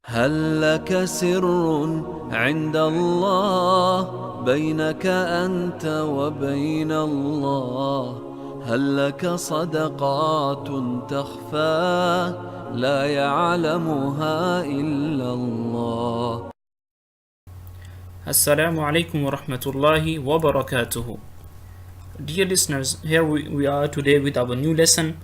هل لك سر عند الله بينك أنت وبين الله؟ هل لك صدقات تخفى لا يعلمها إلا الله؟ Assalamu alaikum wa rahmatullahi wa barakatuhu. Dear listeners, here we are today with our new lesson.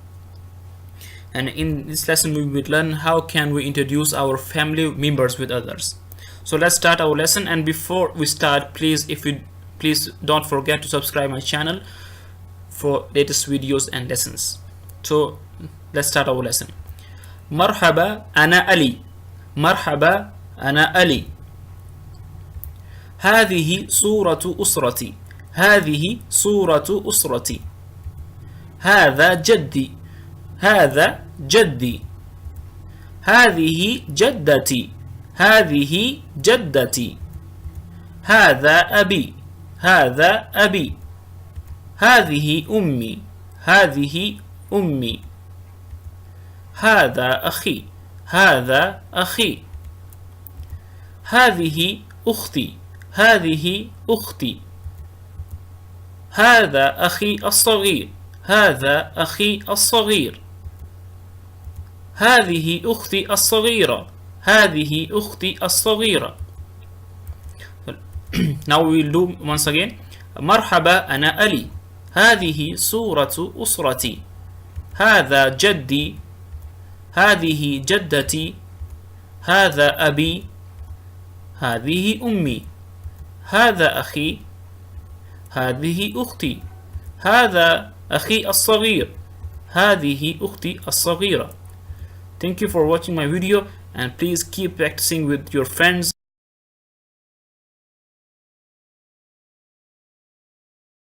And in this lesson we will learn how can we introduce our family members with others. So let's start our lesson, and before we start, please don't forget to subscribe my channel for latest videos and lessons. So let's start our lesson. Marhaba ana Ali. Marhaba ana Ali. هذه صورة أسرتي. هذه صورة أسرتي. هذا جدي. هذا جدي. هذه جدتي. هذه جدتي. هذا أبي. هذا أبي. هذه أمي. هذه أمي. هذا أخي. هذا أخي. هذه أختي. هذه أختي. هذا أخي الصغير. هذا أخي الصغير. هذه أختي الصغيرة. هذه أختي الصغيرة. Now we will do once again. مرحبا أنا علي. هذه صورة أسرتي. هذا جدي. هذه جدتي. هذا أبي. هذه أمي. هذا أخي. هذه أختي. هذا أخي الصغير. هذه أختي الصغيرة. Thank you for watching my video, and please keep practicing with your friends.